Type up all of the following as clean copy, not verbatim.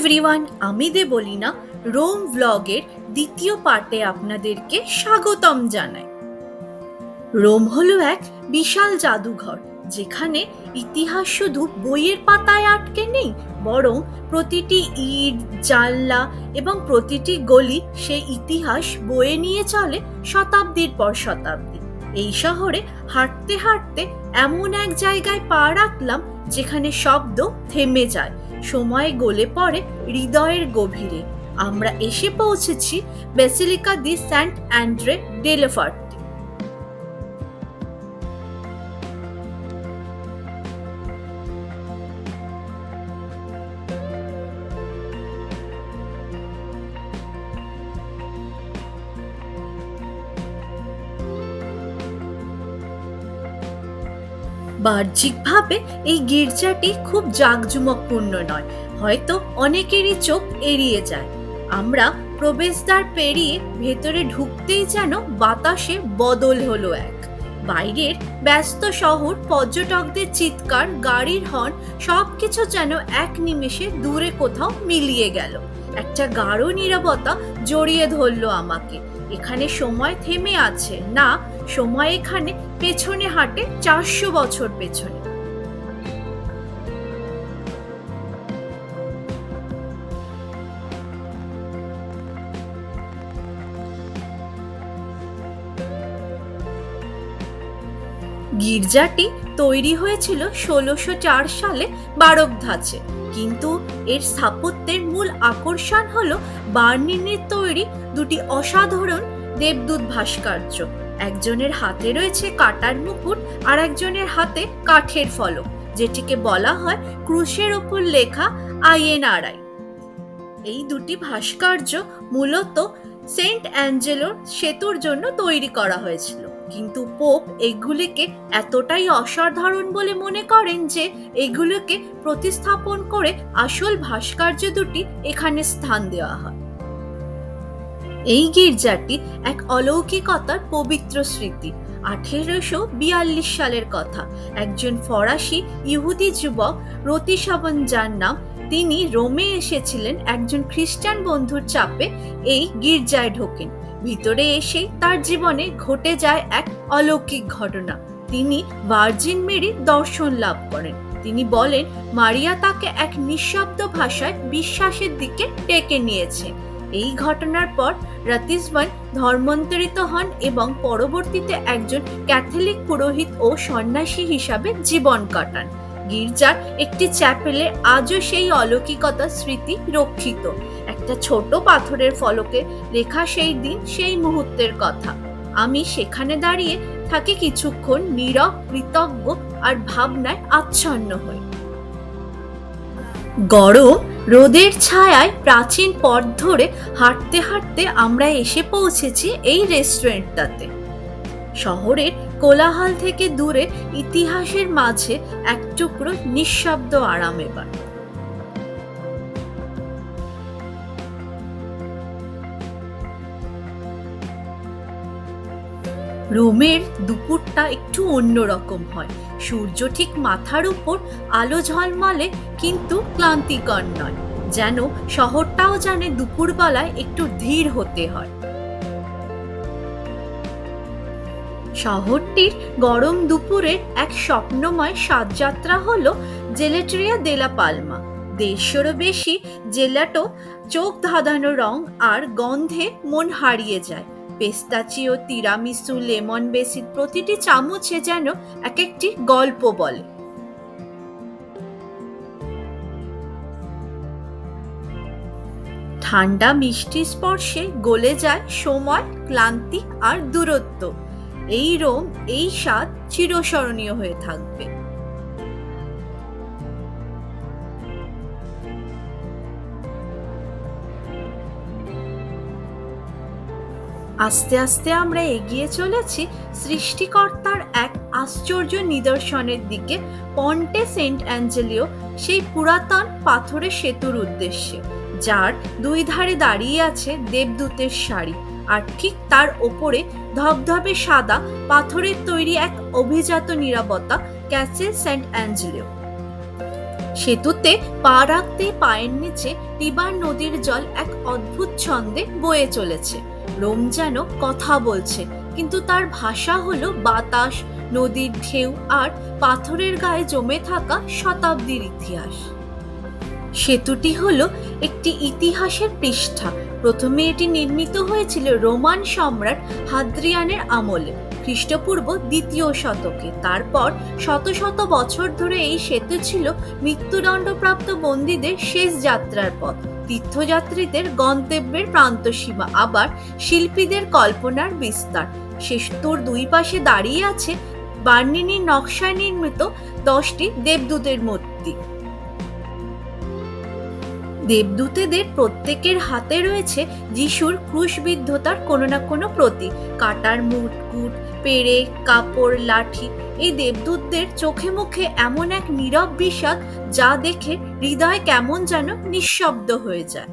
Everyone, আমি Debolina Rome ভ্লগের দ্বিতীয় পার্টে আপনাদেরকে স্বাগতম জানাই। রোম হলো এক বিশাল জাদুঘর, যেখানে ইতিহাস শুধু বইয়ের পাতায় আটকে নেই, বরং প্রতিটি ইট, জানলা এবং প্রতিটি গলি সেই ইতিহাস বয়ে নিয়ে চলে শতাব্দীর পর শতাব্দী। এই শহরে হাঁটতে হাঁটতে এমন এক জায়গায় পা রাখলাম যেখানে শব্দ থেমে যায়, সময় গলে পড়ে হৃদয়ের গভীরে। আমরা এসে পৌঁছেছি বেসিলিকা দি সেন্ট অ্যান্ড্রে ডেলেফার্ট। বাহ্যিকভাবে এই গির্জাটি খুব জাঁকজমকপূর্ণ নয়, হয়তো অনেকেরই চোখ এড়িয়ে যায়। আমরা প্রবেশদ্বার পেরিয়ে ভেতরে ঢুকতেই যেন বাতাসে বদল হলো এক। বাইরের ব্যস্ত শহর, পর্যটকদের চিৎকার, গাড়ির হর্ন সবকিছু যেন এক নিমেষে দূরে কোথাও মিলিয়ে গেল। একটা গাঢ় নীরবতা জড়িয়ে ধরলো আমাকে। এখানে সময় থেমে আছে না, সময় এখানে পেছনে হাঁটে 400 বছর পেছনে। গির্জাটি তৈরি হয়েছিল 1604 সালে বারোক ধাঁচে, কিন্তু এর স্থাপত্যের মূল আকর্ষণ হলো বার্লিনের তৈরি দুটি অসাধারণ দেবদূত ভাস্কর্য। একজনের হাতে রয়েছে কাটার মুকুট, আর একজনের হাতে কাঠের ফলক, যেটিকে বলা হয় ক্রুশের ওপর লেখা আইএনআরআই। এই দুটি ভাস্কর্য মূলত সেন্ট অ্যাঞ্জেলোর সেতুর জন্য তৈরি করা হয়েছিল, কিন্তু পোপ এগুলিকে এতটাই অসাধারণ বলে মনে করেন যে এগুলোকে প্রতিস্থাপন করে আসল ভাস্কর্য দুটি এখানে স্থান দেওয়া হয়। এই গির্জাটি এক অলৌকিকতার পবিত্র স্মৃতি। 1842 সালের কথা। একজন ফরাসি ইহুদি যুবক রতিশাবন, যার নাম, তিনি রোমে এসেছিলেন একজন খ্রিস্টান বন্ধুর চাপে এই গির্জায় ঢোকেন। ভিতরে এসেই তার জীবনে ঘটে যায় এক অলৌকিক ঘটনা। তিনি ভার্জিন মেরির দর্শন লাভ করেন। তিনি বলেন মারিয়া তাকে এক নিঃশব্দ ভাষায় বিশ্বাসের দিকে ডেকে নিয়েছেন। এই ঘটনার পর রাতিসবান ধর্মান্তরিত হন এবং পরবর্তীতে একজন ক্যাথলিক পুরোহিত ও সন্ন্যাসী হিসাবে জীবন কাটান। গির্জার একটি চ্যাপেলে আজও সেই অলৌকিকতার স্মৃতি রক্ষিত। একটা ছোট পাথরের ফলকে লেখা সেই দিন, সেই মুহূর্তের কথা। আমি সেখানে দাঁড়িয়ে থাকি কিছুক্ষণ, নীরব, কৃতজ্ঞ আর ভাবনায় আচ্ছন্ন হই। গরম রোদের ছায়ায় প্রাচীন পথ ধরে হাঁটতে হাঁটতে আমরা এসে পৌঁছেছি এই রেস্টুরেন্টটাতে। শহরের কোলাহল থেকে দূরে ইতিহাসের মাঝে এক টুকরো নিঃশব্দ আরাম। এবার রোমের দুপুরটা একটু অন্যরকম হয়। সূর্য ঠিক মাথার উপর, আলো ঝলমলে কিন্তু ক্লান্তিকর নয়, যেন শহরটাও জানে দুপুরবেলায় একটু ধীর হতে হয়। শহরটির গরম দুপুরের এক স্বপ্নময় সাজযাত্রা হলো জেলেটেরিয়া দেলা পালমা। 150-এরও বেশি জেলাটো, চোখ ধাঁধানো রং আর গন্ধে মন হারিয়ে যায়। পেস্তাচিও, তিরামিসু, লেমন বেসির প্রতিটি চামচে যেন এক একটি গল্প বলে। ঠান্ডা মিষ্টি স্পর্শে গলে যায় সময়, ক্লান্তি আর দূরত্ব। এই রোম, এই স্বাদ চিরস্মরণীয় হয়ে থাকবে। আস্তে আস্তে আমরা এগিয়ে চলেছি সৃষ্টিকর্তার এক আশ্চর্য নিদর্শনের দিকে, পন্টে সেন্ট অ্যাঞ্জেলিও, সেই পুরাতন পাথরের সেতুর উদ্দেশ্যে, যার দুই ধারে দাঁড়িয়ে আছে দেবদূতের সারি, আর ঠিক তার ওপরে ধবধবে সাদা পাথরের তৈরি এক অভিজাত নিরাপত্তা, ক্যাসেল সেন্ট অ্যাঞ্জেলিও। সেতুতে পা রাখতে পায়ের নিচে তিবার নদীর জল এক অদ্ভুত ছন্দে বয়ে চলেছে। রোম যেন কথা বলছে, কিন্তু তার ভাষা হলো বাতাস, নদীর ঢেউ আর পাথরের গায়ে জমে থাকা শতাব্দীর ইতিহাস। সেতুটি হলো একটি ইতিহাসের পৃষ্ঠা। প্রথমে এটি নির্মিত হয়েছিল রোমান সম্রাট হাদ্রিয়ানের আমলে, খ্রিস্টপূর্ব 2য় শতকে। তারপর শত শত বছর ধরে এই সেতু ছিল মৃত্যুদণ্ডপ্রাপ্ত বন্দীদের শেষ যাত্রার পথ, তীর্থযাত্রীদের গন্তব্যের প্রান্তসীমা, আবার শিল্পীদের কল্পনার বিস্তার। সেতুর দুই পাশে দাঁড়িয়ে আছে বার্নিনির নকশায় নির্মিত 10টি দেবদূতের মূর্তি। দেবদূতেদের প্রত্যেকের হাতে রয়েছে যিশুর ক্রুশবিদ্ধতার কোনো না কোনো প্রতীক, কাটার মুকুট, পেরেক, কাপড়, লাঠি। এই দেবদূতদের চোখে মুখে এমন এক নীরব বিষাদ, যা দেখে হৃদয় কেমন যেন নিঃশব্দ হয়ে যায়।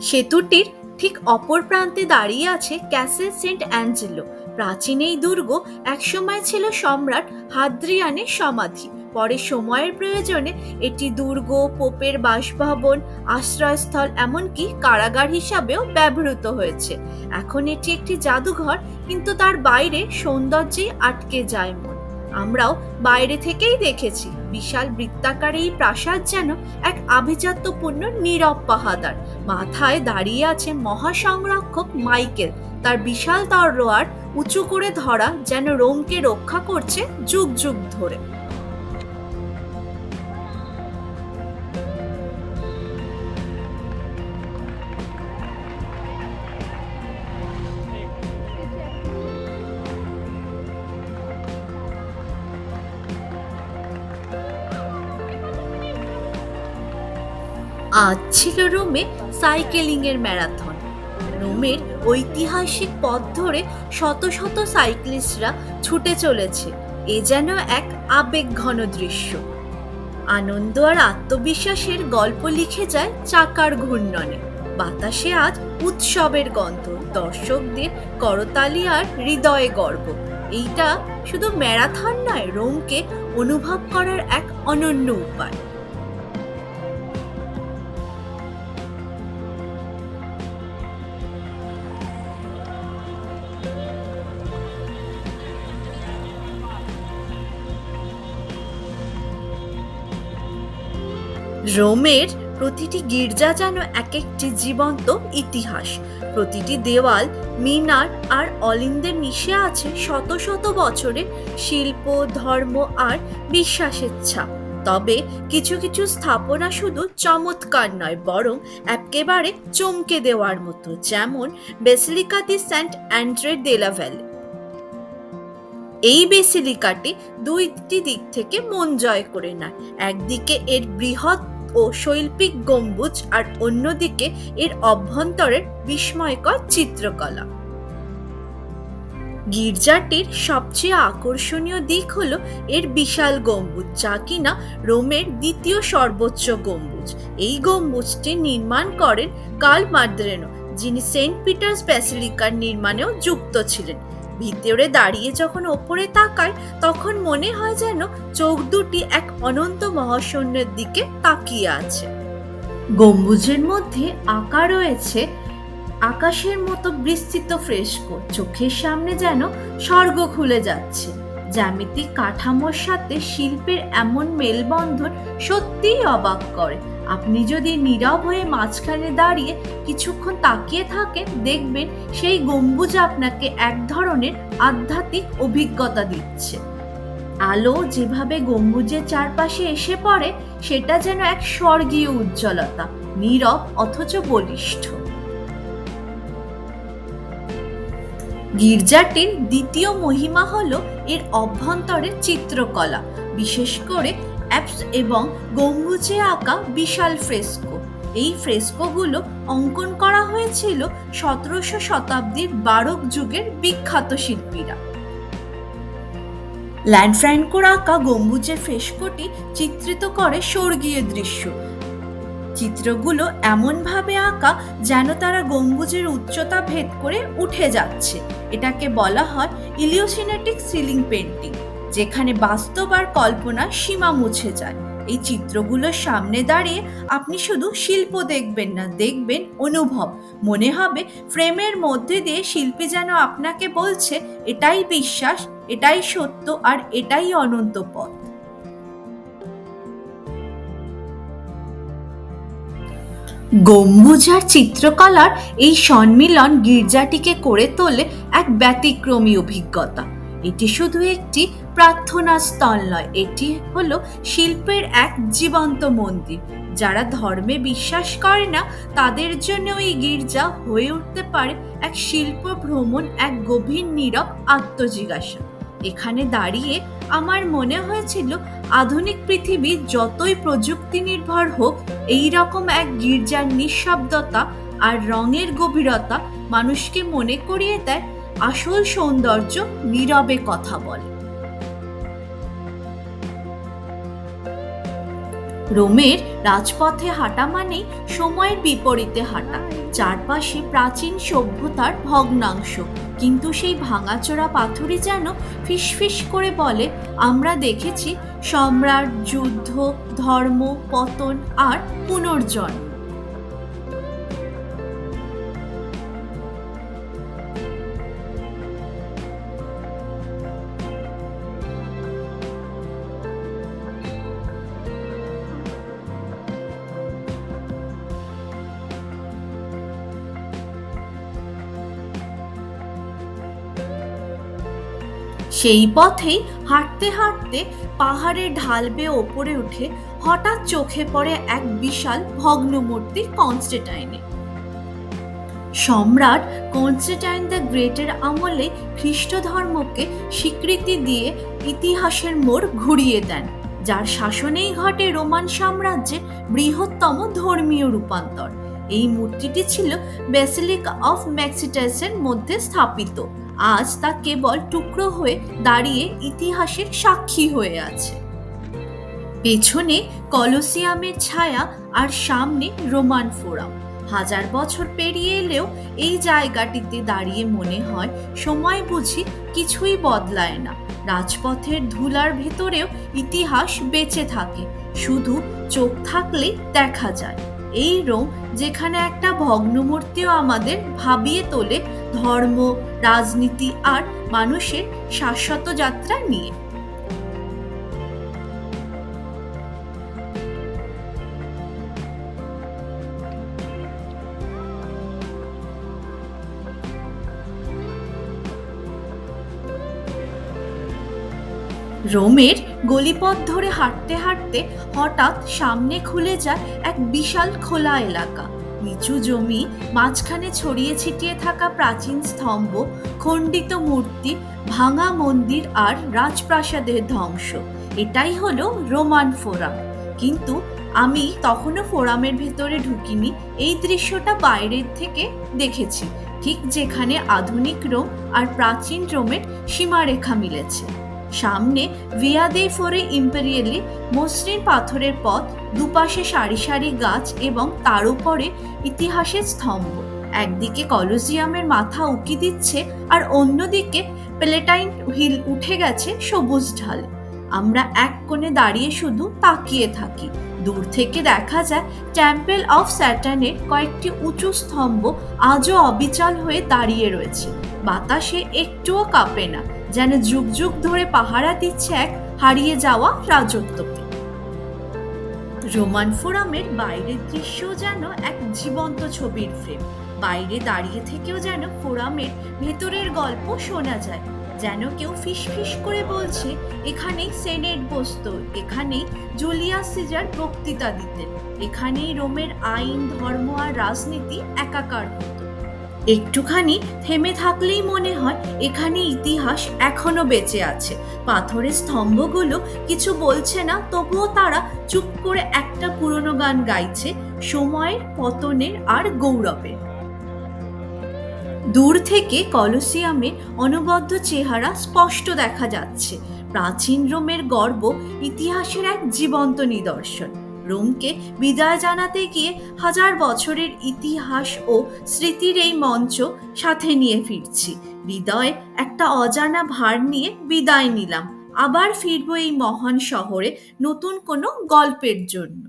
সেতুটির ঠিক অপর প্রান্তে দাঁড়িয়ে আছে ক্যাসেল সেন্ট অ্যাঞ্জেলো। প্রাচীন এই দুর্গ একসময় ছিল সম্রাট হাদ্রিয়ানের সমাধি। পরে সময়ের প্রয়োজনে এটি দুর্গ, পোপের বাসভবন, আশ্রয়স্থল, এমনকি কারাগার হিসাবেও ব্যবহৃত হয়েছে। এখন এটি একটি জাদুঘর, কিন্তু তার বাইরে সৌন্দর্যেই আটকে যায় মন। আমরাও বাইরে থেকেই দেখেছি, বিশাল বৃত্তাকার এই প্রাসাদ যেন এক আভিজাত্যপূর্ণ নীরব পাহাদার। মাথায় দাঁড়িয়ে আছে মহাসংরক্ষক মাইকেল, তার বিশাল তরোয়ার উঁচু করে ধরা, যেন রোমকে রক্ষা করছে যুগ যুগ ধরে। আজ ছিল রোমে সাইকেলিং এর ম্যারাথন। রোমের ঐতিহাসিক পথ ধরে শত শত সাইক্লিস্টরা ছুটে চলেছে। এ যেন এক আবেগঘন দৃশ্য। আনন্দ আর আত্মবিশ্বাসের গল্প লিখে যায় চাকার ঘূর্ণনে। বাতাসে আজ উৎসবের গন্ধ, দর্শকদের করতালি আর হৃদয়ে গর্ব। এইটা শুধু ম্যারাথন নয়, রোমকে অনুভব করার এক অনন্য উপায়। রোমের প্রতিটি গির্জা যেন এক একটি জীবন্ত ইতিহাস। প্রতিটি দেওয়াল, মিনার আর অলিন্দে মিশে আছে শত শত বছরের শিল্প, ধর্ম আর বিশ্বাসের ছাপ। তবে কিছু কিছু স্থাপনা শুধু চমৎকার নয়, বরং একেবারে চমকে দেওয়ার মতো, যেমন বেসিলিকা দি সেন্ট অ্যান্ড্রে দে লা ভ্যালে। এই বেসিলিকাটি দুইটি দিক থেকে মন জয় করে নেয়। একদিকে এর বৃহৎ ও শৈল্পিক গম্বুজ, আর অন্যদিকে এর অভ্যন্তরের বিস্ময়কর চিত্রকলা। গির্জাটির সবচেয়ে আকর্ষণীয় দিক হলো এর বিশাল গম্বুজ, যা কিনা রোমের 2য় সর্বোচ্চ গম্বুজ। এই গম্বুজটি নির্মাণ করেন কার্ল মাদ্রেনো, যিনি সেন্ট পিটার্স ব্যাসিলিকার নির্মাণেও যুক্ত ছিলেন। ভিতরে দাঁড়িয়ে যখন ওপরে তাকায়, তখন মনে হয় যেন চোখ দুটি এক অনন্ত মহাশূন্যের দিকে তাকিয়ে আছে। গম্বুজের মধ্যে আঁকা রয়েছে আকাশের মতো বিস্তৃত ফ্রেস্কো, চোখের সামনে যেন স্বর্গ খুলে যাচ্ছে। জ্যামিতিক কাঠামোর সাথে শিল্পের এমন মেলবন্ধন সত্যিই অবাক করে। আপনি যদি নীরব হয়ে মাঝখানে দাঁড়িয়ে কিছুক্ষণ তাকিয়ে থাকেন, দেখবেন সেই গম্বুজ আপনাকে এক ধরনের আধ্যাত্মিক অভিজ্ঞতা দিচ্ছে। আলো যেভাবে গম্বুজের চারপাশে এসে পড়ে, সেটা যেন এক স্বর্গীয় উজ্জ্বলতা, নীরব অথচ বলিষ্ঠ। গির্জাটির 2য় মহিমা হলো এর অভ্যন্তরের চিত্রকলা, বিশেষ করে অ্যাপস এবং গম্বুজে আঁকা বিশাল ফ্রেস্কো। এই ফ্রেস্কোগুলো অঙ্কন করা হয়েছিল 17শো শতাব্দীর বারোক যুগের বিখ্যাত শিল্পীরা। ল্যান্ডফ্র্যাঙ্কোর আঁকা গম্বুজের ফ্রেস্কোটি চিত্রিত করে স্বর্গীয় দৃশ্য। চিত্রগুলো এমনভাবে আঁকা যেন তারা গম্বুজের উচ্চতা ভেদ করে উঠে যাচ্ছে। এটাকে বলা হয় ইলিউশনেটিক সিলিং পেন্টিং। যেখানে বাস্তব আর কল্পনার সীমা মুছে যায়। এই চিত্রগুলোর সামনে দাঁড়িয়ে আপনি শুধু শিল্প দেখবেন না, দেখবেন অনুভব। মনে হবে ফ্রেমের মধ্যে দিয়ে শিল্পী যেন আপনাকে বলছে, এটাই বিশ্বাস, এটাই সত্য, আর এটাই অনন্ত পথ। গম্বুজ আর চিত্রকলার এই সম্মিলন গির্জাটিকে করে তোলে এক ব্যতিক্রমী অভিজ্ঞতা। এটি শুধু একটি প্রার্থনা স্থল নয়, এটি হলো শিল্পের এক জীবন্ত মন্দির। যারা ধর্মে বিশ্বাস করে না তাদের জন্য এই গির্জা হয়ে উঠতে পারে এক শিল্প ভ্রমণ, এক গভীর নীরব আত্মজিজ্ঞাসা। এখানে দাঁড়িয়ে আমার মনে হয়েছিল, আধুনিক পৃথিবী যতই প্রযুক্তি নির্ভর হোক, এই রকম এক গির্জার নিঃশব্দতা আর রঙের গভীরতা মানুষকে মনে করিয়ে দেয় আসল সৌন্দর্য নীরবে কথা বলে। রোমের রাজপথে হাঁটা মানেই সময়ের বিপরীতে হাঁটা। চারপাশে প্রাচীন সভ্যতার ভগ্নাংশ, কিন্তু সেই ভাঙাচোরা পাথরই যেন ফিসফিস করে বলে, আমরা দেখেছি সম্রাট, যুদ্ধ, ধর্ম, পতন আর পুনর্জন্ম। সেই পথেই হাঁটতে হাঁটতে পাহাড়ের ঢাল বেয়ে ওপরে উঠে হঠাৎ চোখে পড়ে এক বিশাল ভগ্নমূর্তি কনস্ট্যান্টাইনে। সম্রাট কনস্ট্যান্টাইন দ্য গ্রেটের আমলে খ্রিস্ট ধর্মকে স্বীকৃতি দিয়ে ইতিহাসের মোড় ঘুরিয়ে দেন, যার শাসনেই ঘটে রোমান সাম্রাজ্যের বৃহত্তম ধর্মীয় রূপান্তর। এই মূর্তিটি ছিল ব্যাসিলিকা অফ ম্যাক্সিটাসের মধ্যে স্থাপিত। আজ তা কেবল টুকরো হয়ে দাঁড়িয়ে ইতিহাসের সাক্ষী হয়ে আছে। পেছনে কলোসিয়ামের ছায়া আর সামনে রোমান ফোরাম। হাজার বছর পেরিয়ে এলেও এই জায়গাটিতে দাঁড়িয়ে মনে হয় সময় বুঝি কিছুই বদলায় না। রাজপথের ধুলার ভেতরেও ইতিহাস বেঁচে থাকে, শুধু চোখ থাকলেই দেখা যায়। এই রোম, যেখানে একটা ভগ্নমূর্তিও আমাদের ভাবিয়ে তোলে ধর্ম, রাজনীতি আর মানুষের শাশ্বত যাত্রা নিয়ে। রোমের গলিপথ ধরে হাঁটতে হাঁটতে হঠাৎ সামনে খুলে যায় এক বিশাল খোলা এলাকা। নিচু জমি, মাঝখানে ছড়িয়ে ছিটিয়ে থাকা প্রাচীন স্তম্ভ, খণ্ডিত মূর্তি, ভাঙা মন্দির আর রাজপ্রাসাদের ধ্বংস। এটাই হলো রোমান ফোরাম। কিন্তু আমি তখনও ফোরামের ভেতরে ঢুকিনি। এই দৃশ্যটা বাইরের থেকে দেখেছি, ঠিক যেখানে আধুনিক রোম আর প্রাচীন রোমের সীমারেখা মিলেছে। সামনে ভিয়া দে ফোরে ইম্পেরিয়ালি, মসৃণ পাথরের পথ, দুপাশে সারি সারি গাছ এবং তার উপরে ইতিহাসের স্তম্ভ। একদিকে কলোসিয়ামের মাথা উঁকি দিচ্ছে আর অন্যদিকে প্যালেটাইন হিল উঠে গেছে সবুজ ঢালে। আমরা এক কোণে দাঁড়িয়ে শুধু তাকিয়ে থাকি। দূর থেকে দেখা যায় টেম্পল অফ স্যাটার্নের কয়েকটি উঁচু স্তম্ভ আজও অবিচল হয়ে দাঁড়িয়ে রয়েছে। বাতাসে একটুও কাঁপে না, যেন যুগ যুগ ধরে পাহারা দিচ্ছে এক হারিয়ে যাওয়া রাজত্বকে। রোমান ফোরামের বাইরের দৃশ্য যেন এক জীবন্ত ছবির ফ্রেম। বাইরে দাঁড়িয়ে থেকেও যেন ফোরামের ভেতরের গল্প শোনা যায়, যেন কেউ ফিসফিস করে বলছে, এখানেই সেনেট বসত, এখানেই জুলিয়াস সিজার বক্তৃতা দিতেন, এখানেই রোমের আইন, ধর্ম আর রাজনীতি একাকার হতো। একটুখানি থেমে থাকলেই মনে হয় এখানে ইতিহাস এখনো বেঁচে আছে। পাথরের স্তম্ভগুলো কিছু বলছে না, তবুও তারা চুপ করে একটা পুরনো গান গাইছে, সময়ের, পতনের আর গৌরবের। দূর থেকে কলোসিয়ামের অনবদ্য চেহারা স্পষ্ট দেখা যাচ্ছে। প্রাচীন রোমের গর্ব, ইতিহাসের এক জীবন্ত নিদর্শন। রোমকে বিদায় জানাতে গিয়ে হাজার বছরের ইতিহাস ও স্মৃতির এই মঞ্চ সাথে নিয়ে ফিরছি। হৃদয়ে একটা অজানা ভার নিয়ে বিদায় নিলাম। আবার ফিরবো এই মহান শহরে নতুন কোনো গল্পের জন্য।